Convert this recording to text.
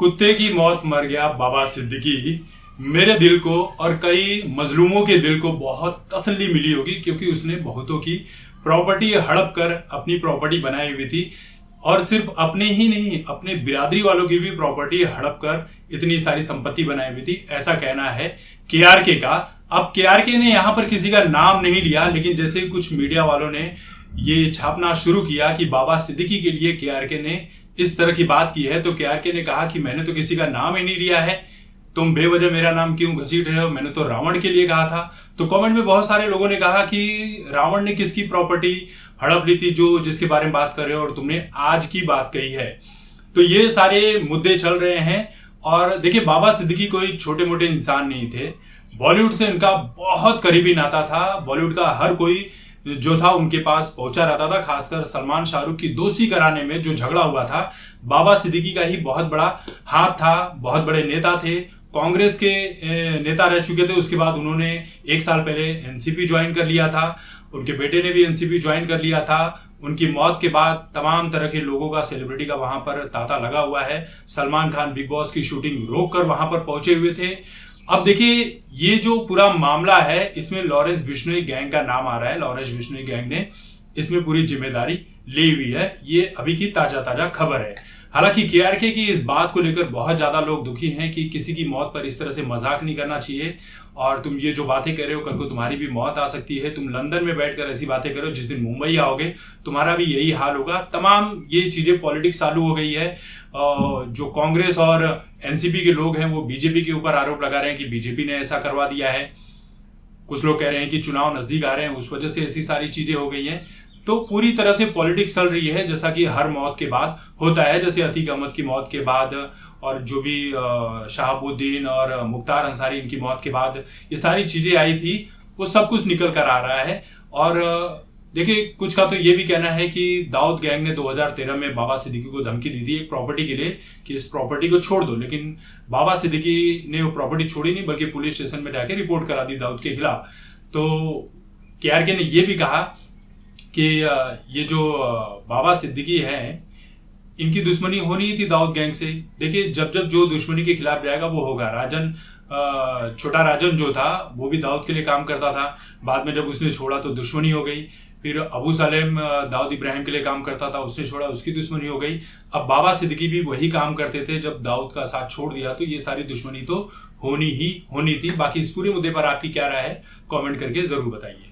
कुत्ते की मौत मर गया बाबा सिद्दीकी। मेरे दिल को और कई मजलूमों के दिल को बहुत तसल्ली मिली होगी, क्योंकि उसने बहुतों की प्रॉपर्टी हड़प कर अपनी प्रॉपर्टी बनाई हुई थी। और सिर्फ अपने ही नहीं, अपने बिरादरी वालों की भी प्रॉपर्टी हड़प कर इतनी सारी संपत्ति बनाई हुई थी, ऐसा कहना है केआरके का। अब केआरके ने यहां पर किसी का नाम नहीं लिया, लेकिन जैसे ही कुछ मीडिया वालों ने ये छापना शुरू किया कि बाबा सिद्दीकी के लिए केआरके ने इस तरह की बात की है, तो केआरके ने कहा कि मैंने तो किसी का नाम ही नहीं लिया है, तुम बेवजह मेरा नाम क्यों घसीट रहे हो, मैंने तो रावण के लिए कहा था। तो कमेंट में बहुत सारे लोगों ने कहा कि रावण ने किसकी प्रॉपर्टी हड़प ली थी जो जिसके बारे में बात कर रहे हो, और तुमने आज की बात कही है। तो ये सारे मुद्दे चल रहे हैं। और देखिए, बाबा सिद्दीकी कोई छोटे मोटे इंसान नहीं थे। बॉलीवुड से इनका बहुत करीबी नाता था। बॉलीवुड का हर कोई जो था उनके पास पहुंचा रहता था। खासकर सलमान शाहरुख की दोस्ती कराने में जो झगड़ा हुआ था, बाबा सिद्दीकी का ही बहुत बड़ा हाथ था। बहुत बड़े नेता थे, कांग्रेस के नेता रह चुके थे। उसके बाद उन्होंने 1 साल पहले एनसीपी ज्वाइन कर लिया था। उनके बेटे ने भी एनसीपी ज्वाइन कर लिया था। उनकी मौत के बाद तमाम तरह के लोगों का, सेलिब्रिटी का वहां पर तांता लगा हुआ है। सलमान खान बिग बॉस की शूटिंग रोक कर वहां पर पहुंचे हुए थे। अब देखिए, ये जो पूरा मामला है, इसमें लॉरेंस बिश्नोई गैंग का नाम आ रहा है। लॉरेंस बिश्नोई गैंग ने इसमें पूरी जिम्मेदारी ली हुई है। ये अभी की ताजा खबर है। हालांकि केआरके की इस बात को लेकर बहुत ज्यादा लोग दुखी हैं कि किसी की मौत पर इस तरह से मजाक नहीं करना चाहिए। और तुम ये जो बातें कर रहे हो, कल को तुम्हारी भी मौत आ सकती है। तुम लंदन में बैठकर ऐसी बातें करो, जिस दिन मुंबई आओगे तुम्हारा भी यही हाल होगा। तमाम ये चीजें पॉलिटिक्स चालू हो गई है। जो कांग्रेस और एनसीपी के लोग हैं वो बीजेपी के ऊपर आरोप लगा रहे हैं कि बीजेपी ने ऐसा करवा दिया है। कुछ लोग कह रहे हैं कि चुनाव नजदीक आ रहे हैं, उस वजह से ऐसी सारी चीजें हो गई हैं। तो पूरी तरह से पॉलिटिक्स चल रही है, जैसा कि हर मौत के बाद होता है। जैसे अतीक अहमद की मौत के बाद, और जो भी शहाबुद्दीन और मुख्तार अंसारी इनकी मौत के बाद ये सारी चीजें आई थी, वो सब कुछ निकल कर आ रहा है। और देखिए, कुछ का तो ये भी कहना है कि दाऊद गैंग ने 2013 में बाबा सिद्दीकी को धमकी दी थी एक प्रॉपर्टी के लिए कि इस प्रॉपर्टी को छोड़ दो, लेकिन बाबा सिद्दीकी ने वो प्रॉपर्टी छोड़ी नहीं, बल्कि पुलिस स्टेशन में जाके रिपोर्ट करा दी दाऊद के खिलाफ। तो केआरके ने ये भी कहा कि ये जो बाबा सिद्दीकी हैं, इनकी दुश्मनी होनी ही थी दाऊद गैंग से। देखिए, जब जब जो दुश्मनी के खिलाफ जाएगा वो होगा। राजन, छोटा राजन जो था, वो भी दाऊद के लिए काम करता था। बाद में जब उसने छोड़ा तो दुश्मनी हो गई। फिर अबू सलेम दाऊद इब्राहिम के लिए काम करता था, उसने छोड़ा, उसकी दुश्मनी हो गई। अब बाबा सिद्दीकी भी वही काम करते थे। जब दाऊद का साथ छोड़ दिया तो ये सारी दुश्मनी तो होनी ही होनी थी। बाकी इस पूरे मुद्दे पर आपकी क्या राय है, कमेंट करके जरूर बताइए।